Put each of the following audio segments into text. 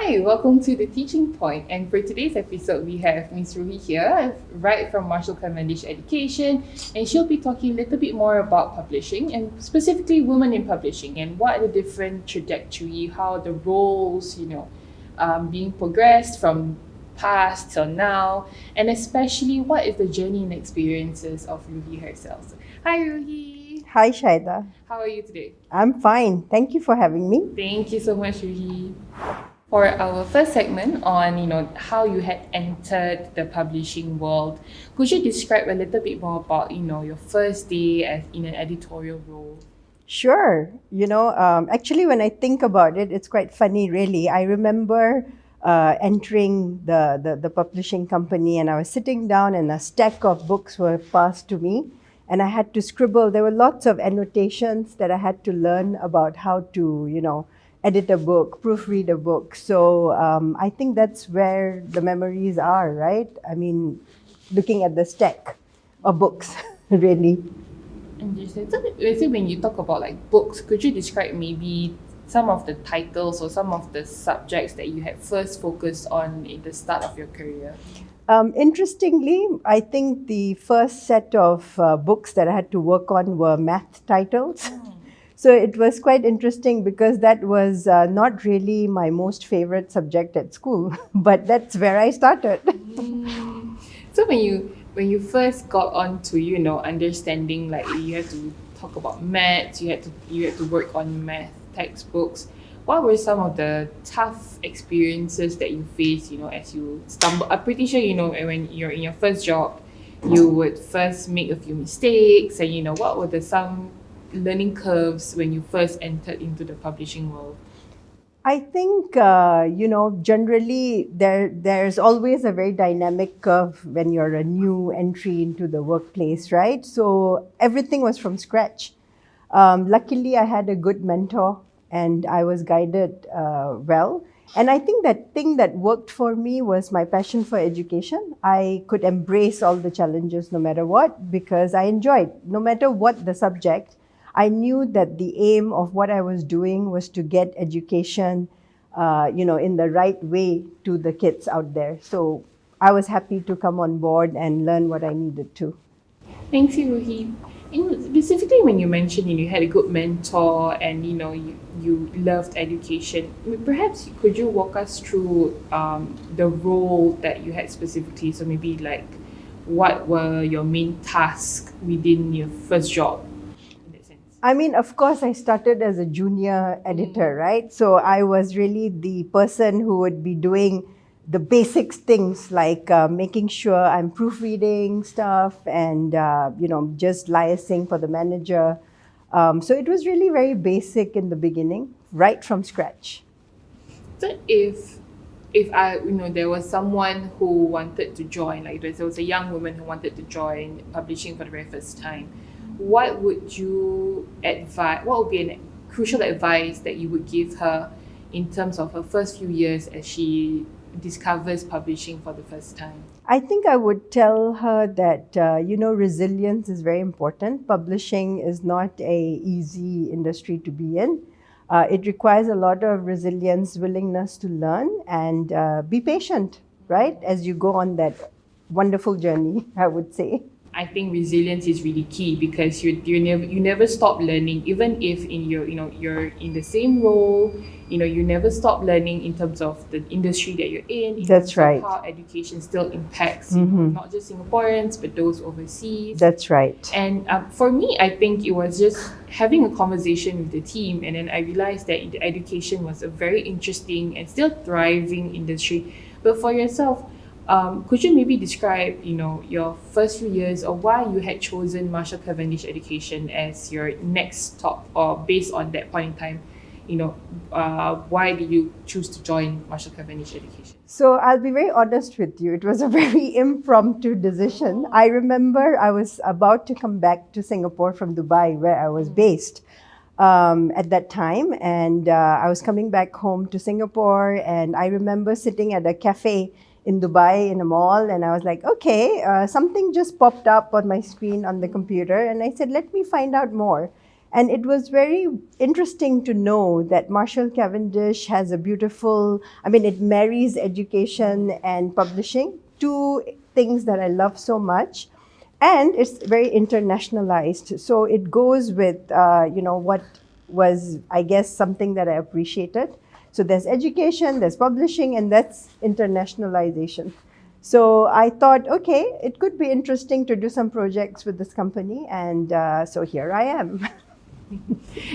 Hi, welcome to the Teaching Point. And for today's episode, we have Miss Ruhie here, right from Marshall Cavendish Education, and she'll be talking a little bit more about publishing and specifically women in publishing and what are the different trajectory, how the roles, being progressed from past till now, and especially what is the journey and experiences of Ruhie herself. So, hi, Ruhie. Hi, Shaida. How are you today? I'm fine. Thank you for having me. Thank you so much, Ruhie. For our first segment on how you had entered the publishing world, could you describe a little bit more about your first day as in an editorial role? Sure. Actually, when I think about it, it's quite funny, really. I remember entering the publishing company, and I was sitting down, and a stack of books were passed to me, and I had to scribble. There were lots of annotations that I had to learn about how to, edit a book, proofread a book. So I think that's where the memories are, right? I mean, looking at the stack of books, really. Understand. So let's say when you talk about like books, could you describe maybe some of the titles or some of the subjects that you had first focused on in the start of your career? Interestingly, I think the first set of books that I had to work on were math titles. So it was quite interesting because that was not really my most favorite subject at school, but that's where I started. So when you first got on to understanding, like you had to talk about maths, you had to work on math textbooks. What were some of the tough experiences that you faced, as you stumble? I'm pretty sure when you're in your first job, you would first make a few mistakes, and what were the some learning curves when you first entered into the publishing world? I think, generally there's always a very dynamic curve when you're a new entry into the workplace, right? So everything was from scratch. Luckily, I had a good mentor and I was guided well. And I think that thing that worked for me was my passion for education. I could embrace all the challenges no matter what because I enjoyed, no matter what the subject. I knew that the aim of what I was doing was to get education, in the right way to the kids out there. So I was happy to come on board and learn what I needed to. Thanks, Ruhi. And specifically, when you mentioned you had a good mentor and you loved education, perhaps could you walk us through the role that you had specifically? So maybe like what were your main tasks within your first job in that sense? I mean, of course, I started as a junior editor, right? So I was really the person who would be doing the basics things like making sure I'm proofreading stuff and, just liaising for the manager. So it was really very basic in the beginning, right from scratch. So if there was someone who wanted to join, like there was a young woman who wanted to join publishing for the very first time, what would you advise? What would be a crucial advice that you would give her in terms of her first few years as she discovers publishing for the first time? I think I would tell her that, resilience is very important. Publishing is not a easy industry to be in. It requires a lot of resilience, willingness to learn, and be patient, right? As you go on that wonderful journey, I would say. I think resilience is really key because you never stop learning, even if in you're in the same role, you never stop learning in terms of the industry that you're in That's terms right. of how education still impacts not just Singaporeans but those overseas. That's right. And for me, I think it was just having a conversation with the team, and then I realized that education was a very interesting and still thriving industry. But for yourself, could you maybe describe, your first few years or why you had chosen Marshall Cavendish Education as your next stop, or based on that point in time, why did you choose to join Marshall Cavendish Education? So I'll be very honest with you. It was a very impromptu decision. I remember I was about to come back to Singapore from Dubai, where I was based at that time. And I was coming back home to Singapore. And I remember sitting at a cafe in Dubai in a mall. And I was like, okay, something just popped up on my screen on the computer. And I said, let me find out more. And it was very interesting to know that Marshall Cavendish has a beautiful, I mean, it marries education and publishing, two things that I love so much. And it's very internationalized. So it goes with, what was, I guess, something that I appreciated. So there's education, there's publishing, and that's internationalization. So I thought, okay, it could be interesting to do some projects with this company. And so here I am.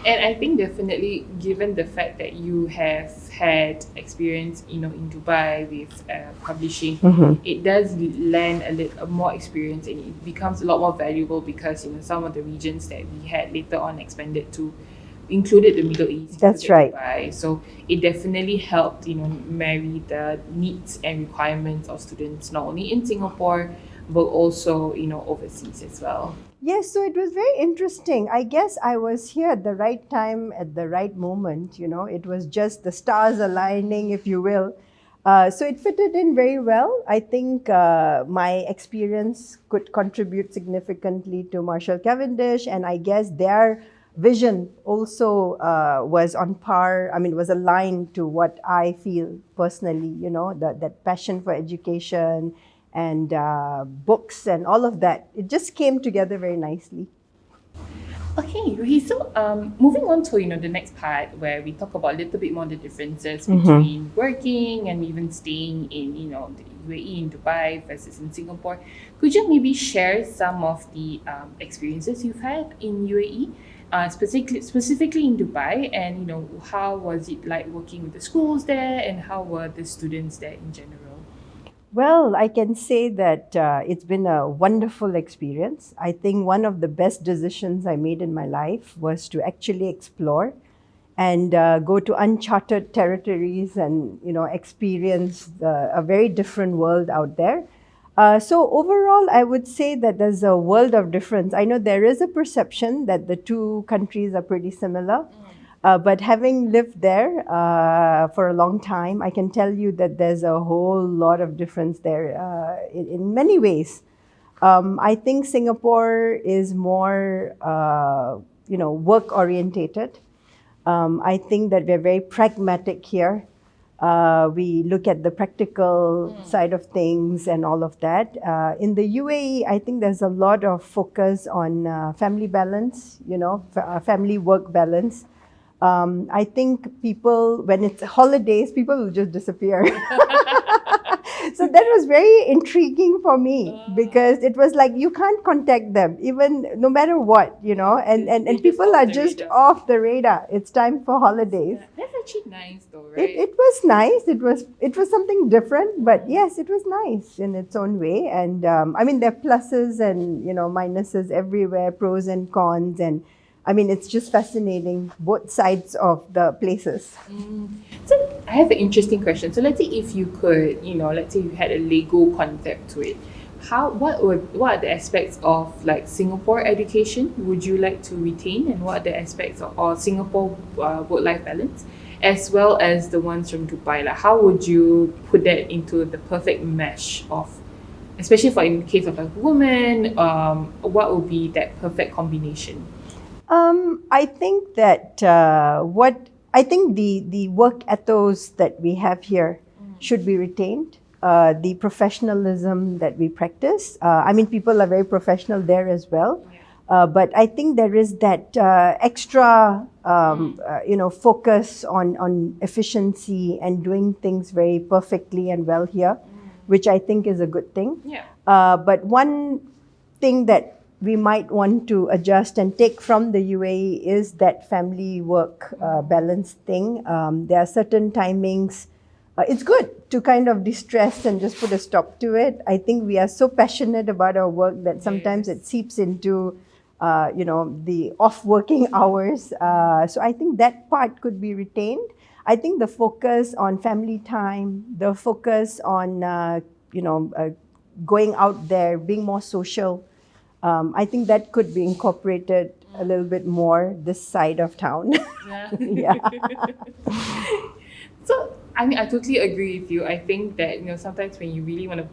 And I think definitely, given the fact that you have had experience, in Dubai with publishing, it does lend a little more experience, and it becomes a lot more valuable because some of the regions that we had later on expanded to included the Middle East. That's included right. Dubai. So it definitely helped, marry the needs and requirements of students not only in Singapore but also, overseas as well. Yes, so it was very interesting. I guess I was here at the right time, at the right moment. It was just the stars aligning, if you will. So it fitted in very well. I think my experience could contribute significantly to Marshall Cavendish, and I guess their vision also was on par. I mean, was aligned to what I feel personally. That passion for education and books and all of that. It just came together very nicely. Okay, Ruhie, so moving on to the next part where we talk about a little bit more the differences between working and even staying in the UAE, in Dubai versus in Singapore. Could you maybe share some of the experiences you've had in UAE, specifically in Dubai, and how was it like working with the schools there, and how were the students there in general? Well, I can say that it's been a wonderful experience. I think one of the best decisions I made in my life was to actually explore and go to uncharted territories and experience a very different world out there. So overall, I would say that there's a world of difference. I know there is a perception that the two countries are pretty similar. But having lived there for a long time, I can tell you that there's a whole lot of difference there in many ways. I think Singapore is more, work orientated. I think that we're very pragmatic here. We look at the practical side of things and all of that. In the UAE, I think there's a lot of focus on family balance, family work balance. I think people, when it's holidays, people will just disappear. So that was very intriguing for me because it was like you can't contact them, even no matter what, and people are just off the radar. It's time for holidays. Yeah, that's actually nice though, right? It was nice. It was something different, but yes, it was nice in its own way. And I mean, there are pluses and minuses everywhere, pros and cons, and I mean, it's just fascinating, both sides of the places. So I have an interesting question. So let's say if you could, let's say you had a Lego concept to it, what are the aspects of like Singapore education would you like to retain, and what are the aspects of or Singapore work-life balance, as well as the ones from Dubai? Like how would you put that into the perfect mesh of, especially for in the case of a woman, what would be that perfect combination? I think that the work ethos that we have here should be retained. The professionalism that we practice. I mean, people are very professional there as well. But I think there is that extra, focus on efficiency and doing things very perfectly and well here, which I think is a good thing. Yeah. But one thing that we might want to adjust and take from the UAE is that family work balance thing. There are certain timings. It's good to kind of distress and just put a stop to it. I think we are so passionate about our work that sometimes it seeps into, the off working hours. So I think that part could be retained. I think the focus on family time, the focus on, going out there, being more social, I think that could be incorporated a little bit more this side of town. Yeah. So, I mean, I totally agree with you. I think that, sometimes when you really want to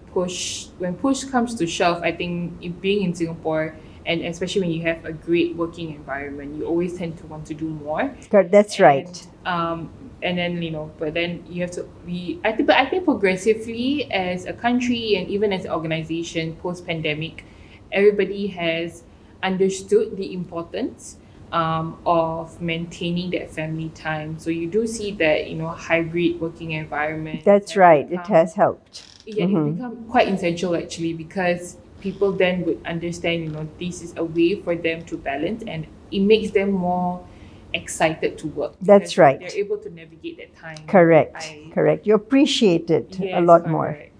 when push comes to shove, I think being in Singapore and especially when you have a great working environment, you always tend to want to do more. That's right. And then but then you have to we I think progressively as a country and even as an organization post pandemic, everybody has understood the importance of maintaining that family time. So you do see that hybrid working environments That's have right. It become has helped. yeah, it's become quite essential actually, because people then would understand, this is a way for them to balance, and it makes them more excited to work That's because right. they're able to navigate that time. Correct. You appreciate it a Yes, lot more. correct.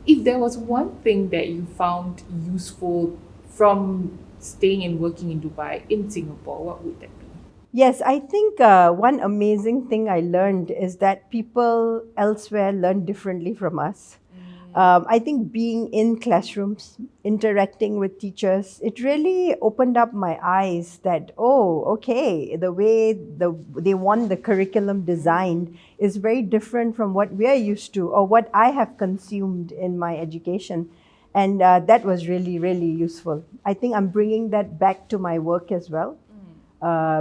If there was one thing that you found useful from staying and working in Dubai in Singapore, what would that be? Yes, I think one amazing thing I learned is that people elsewhere learn differently from us. I think being in classrooms, interacting with teachers, it really opened up my eyes that, oh, okay, the way they want the curriculum designed is very different from what we are used to or what I have consumed in my education. And that was really, really useful. I think I'm bringing that back to my work as well.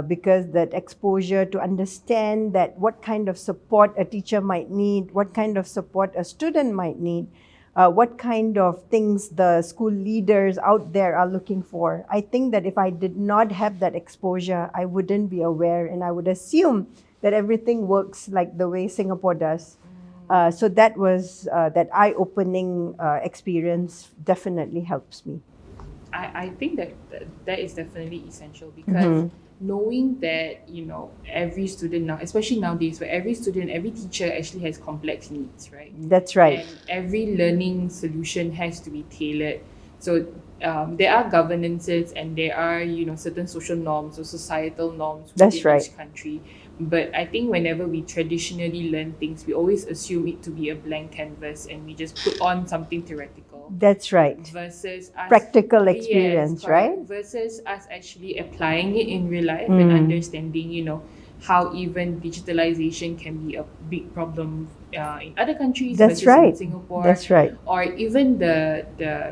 Because that exposure to understand that what kind of support a teacher might need, what kind of support a student might need, what kind of things the school leaders out there are looking for. I think that if I did not have that exposure, I wouldn't be aware, and I would assume that everything works like the way Singapore does. So that was that eye-opening experience definitely helps me. I think that is definitely essential, because knowing that every student now, especially nowadays, where every student, every teacher actually has complex needs, right? That's right. And every learning solution has to be tailored. So there are governances, and there are certain social norms or societal norms That's within right. each country. But I think whenever we traditionally learn things, we always assume it to be a blank canvas, and we just put on something theoretical. That's right. Versus us Practical yes, experience, correct. right? Versus us actually applying it in real life and understanding, how even digitalization can be a big problem in other countries That's versus in right. Singapore. That's right. Or even the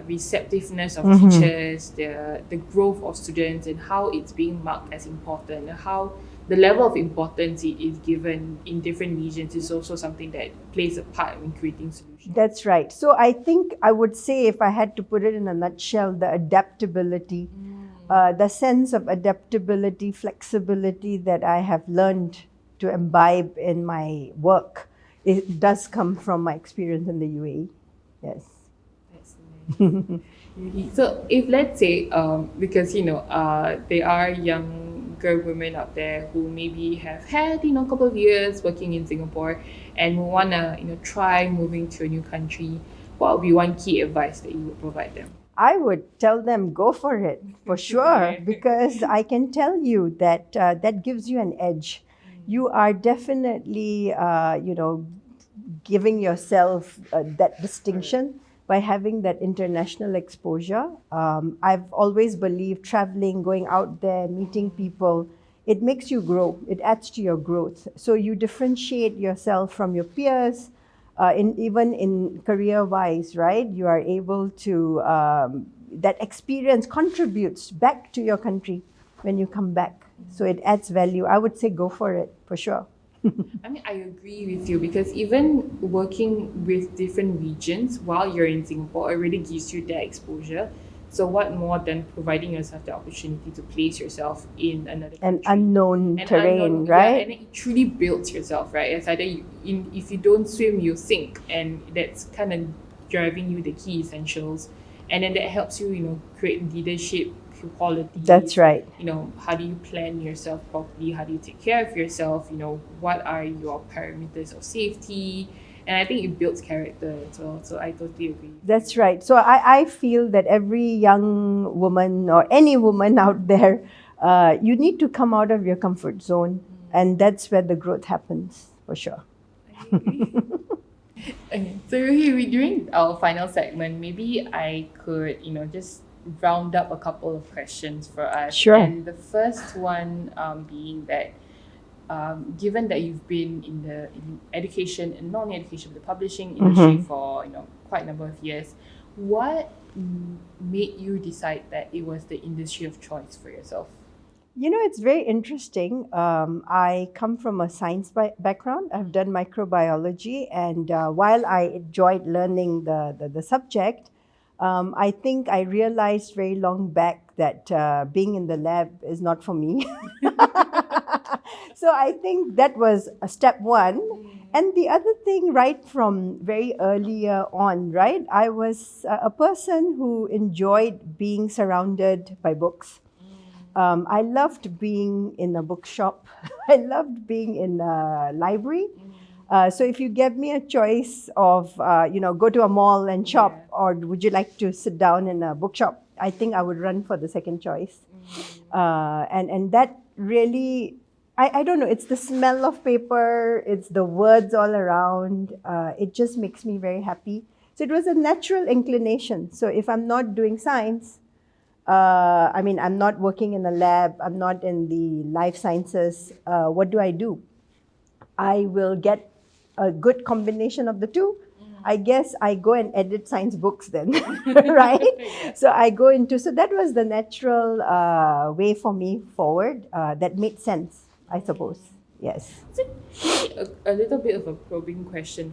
receptiveness of teachers, the growth of students, and how it's being marked as important, and how the level of importance it is given in different regions is also something that plays a part in creating solutions. That's right. So I think I would say, if I had to put it in a nutshell, the adaptability, the sense of adaptability, flexibility that I have learned to imbibe in my work, it does come from my experience in the UAE. Yes. That's nice. So if let's say, because there are younger women out there who maybe have had a couple of years working in Singapore and who wanna try moving to a new country, what would be one key advice that you would provide them? I would tell them go for it, for sure, because I can tell you that that gives you an edge. You are definitely, giving yourself that distinction by having that international exposure. I've always believed traveling, going out there, meeting people, it makes you grow. It adds to your growth. So you differentiate yourself from your peers. Even in career-wise, right? You are able to, that experience contributes back to your country when you come back. So it adds value. I would say go for it, for sure. I mean, I agree with you, because even working with different regions while you're in Singapore already gives you that exposure. So what more than providing yourself the opportunity to place yourself in another An country? unknown terrain, unknown, right? Yeah, and it truly builds yourself, right? It's either if you don't swim, you sink, and that's kind of driving you the key essentials, and then that helps you, create leadership qualities. That's right. How do you plan yourself properly? How do you take care of yourself? What are your parameters of safety? And I think it builds character as well. So I totally agree. That's right. So I feel that every young woman or any woman out there, you need to come out of your comfort zone. And that's where the growth happens, for sure. I agree. Okay, so Ruhie, during our final segment, maybe I could, just round up a couple of questions for us. Sure. And the first one being that, given that you've been in education and non-education, the publishing industry for quite a number of years, what made you decide that it was the industry of choice for yourself? It's very interesting. I come from a science background. I've done microbiology, and while I enjoyed learning the subject, I think I realized very long back that being in the lab is not for me. So I think that was a step one. And the other thing, right from very earlier on, right, I was a person who enjoyed being surrounded by books. I loved being in a bookshop. I loved being in a library. So if you gave me a choice of, go to a mall and shop, or would you like to sit down in a bookshop, I think I would run for the second choice. And that really, I don't know, it's the smell of paper, it's the words all around. It just makes me very happy. So it was a natural inclination. So if I'm not doing science, I'm not working in a lab, I'm not in the life sciences. What do? I will get a good combination of the two. I guess I go and edit science books then, right? So that was the natural way for me forward. That made sense, I suppose. Yes. So a little bit of a probing question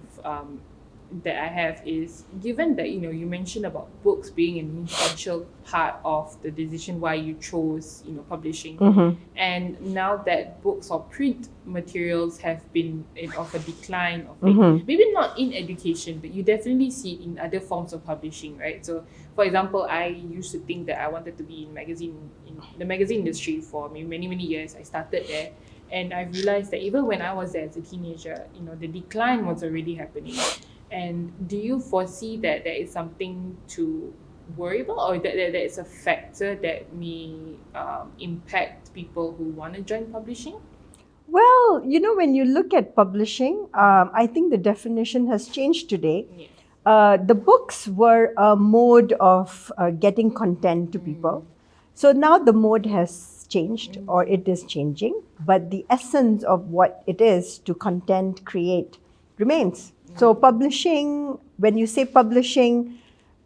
that I have is, given that you mentioned about books being an essential part of the decision why you chose publishing, and now that books or print materials have been of a decline of maybe not in education, but you definitely see it in other forms of publishing, right? So for example, I used to think that I wanted to be in the magazine industry for many years. I started there. And I realized that even when I was there as a teenager, the decline was already happening. And do you foresee that there is something to worry about, or that it's a factor that may impact people who want to join publishing? Well, when you look at publishing, I think the definition has changed today. The books were a mode of getting content to people. So now the mode has changed, or it is changing, but the essence of what it is to content create remains. So publishing, when you say publishing,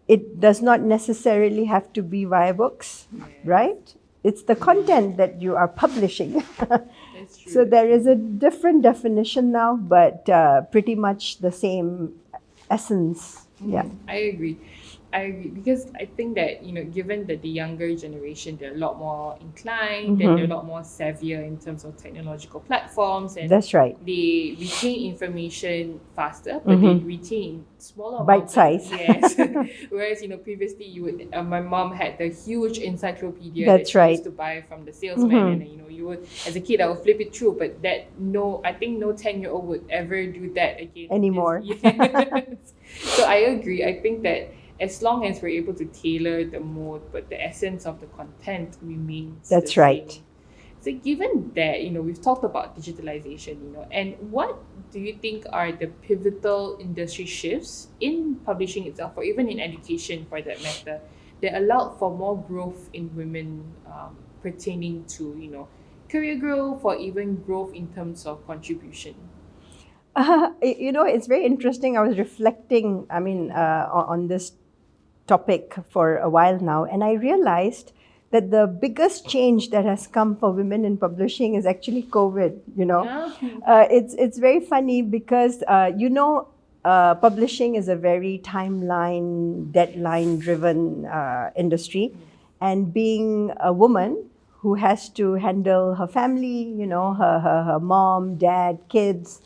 it does not necessarily have to be via books, right? It's the content that you are publishing. That's true. So there is a different definition now, but pretty much the same essence. Yeah. I agree because I think that given that the younger generation, they're a lot more inclined, and they're a lot more savvier in terms of technological platforms, and that's right. They retain information faster, but they retain smaller bite size. Yes. Whereas previously you would my mom had the huge encyclopedia that's that she right. used to buy from the salesman, and you would, as a kid, I would flip it through, but I think no 10-year-old would ever do that again anymore. Yes. So I agree. I think that as long as we're able to tailor the mode, but the essence of the content remains that's the right same. So given that, we've talked about digitalization, and what do you think are the pivotal industry shifts in publishing itself, or even in education for that matter, that allowed for more growth in women pertaining to, career growth, or even growth in terms of contribution? It's very interesting. I was reflecting, on this topic for a while now, and I realized that the biggest change that has come for women in publishing is actually COVID. It's very funny because publishing is a very deadline driven industry, and being a woman who has to handle her family, her mom, dad, kids,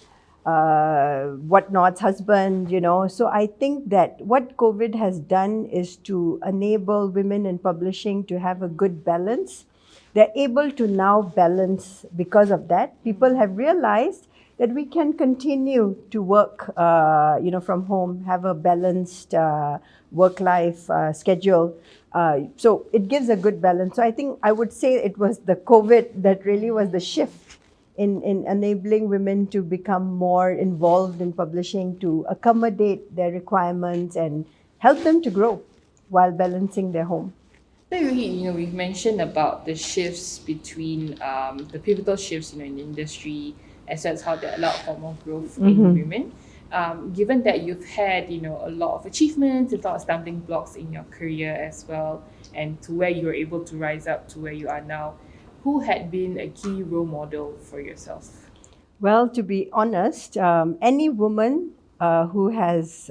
whatnot's husband, So I think that what COVID has done is to enable women in publishing to have a good balance. They're able to now balance because of that. People have realized that we can continue to work, from home, have a balanced work-life schedule. So it gives a good balance. So I think I would say it was the COVID that really was the shift in enabling women to become more involved in publishing, to accommodate their requirements and help them to grow while balancing their home. So Ruhie, we've mentioned about the shifts between the pivotal shifts, in the industry, as well as how they allow for more growth in women. given that you've had, a lot of achievements, a lot of stumbling blocks in your career as well, and to where you were able to rise up to where you are now, who had been a key role model for yourself? Well, to be honest, any woman who has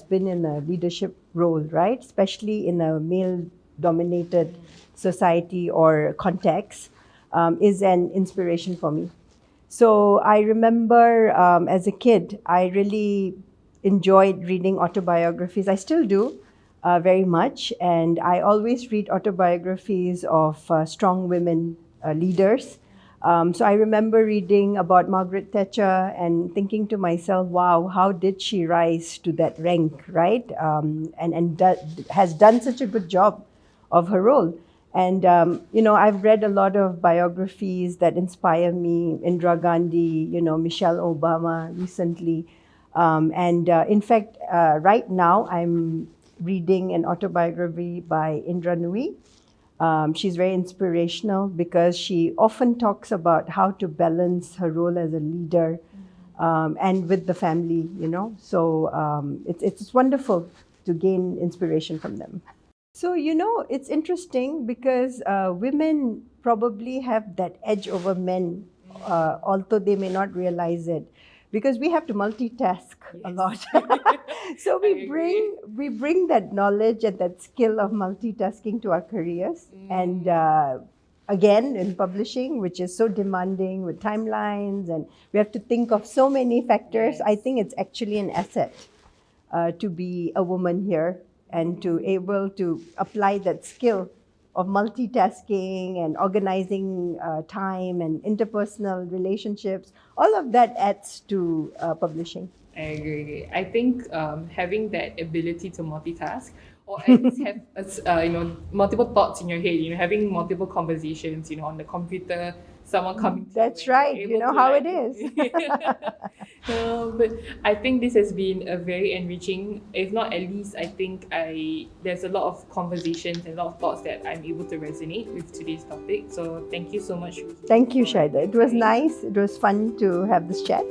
been in a leadership role, right, especially in a male-dominated society or context, is an inspiration for me. So I remember as a kid, I really enjoyed reading autobiographies. I still do very much, and I always read autobiographies of strong women leaders. So I remember reading about Margaret Thatcher and thinking to myself, wow, how did she rise to that rank, right? Has done such a good job of her role. And, I've read a lot of biographies that inspire me. Indira Gandhi, Michelle Obama recently. In fact, right now I'm reading an autobiography by Indra Nooyi. She's very inspirational because she often talks about how to balance her role as a leader and with the family, So it's wonderful to gain inspiration from them. So, it's interesting because women probably have that edge over men, although they may not realize it, because we have to multitask a lot. So we bring that knowledge and that skill of multitasking to our careers. And again, in publishing, which is so demanding with timelines, and we have to think of so many factors, I think it's actually an asset to be a woman here and to able to apply that skill of multitasking and organizing time and interpersonal relationships. All of that adds to publishing. I agree. I think having that ability to multitask, or at least have multiple thoughts in your head, having multiple conversations, on the computer, someone coming to That's you and right. you're You able know to, how like, it is. But I think this has been a very enriching, if not at least, I think there's a lot of conversations and a lot of thoughts that I'm able to resonate with today's topic. So thank you so much. Thank you, for Shaida. It was sharing. nice. It was fun to have this chat.